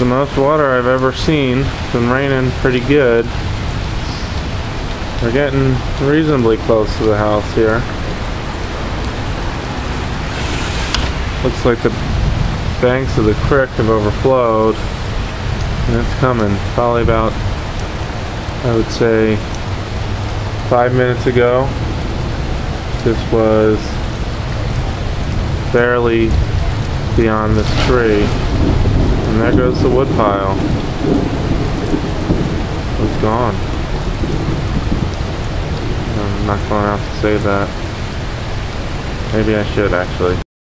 the most water I've ever seen. It's been raining pretty good. We're getting reasonably close to the house here. Looks like the banks of the creek have overflowed, and it's coming. Probably about, I would say, 5 minutes ago. This was barely beyond this tree. And there goes the woodpile. It's gone. I'm not going out to save that. Maybe I should actually.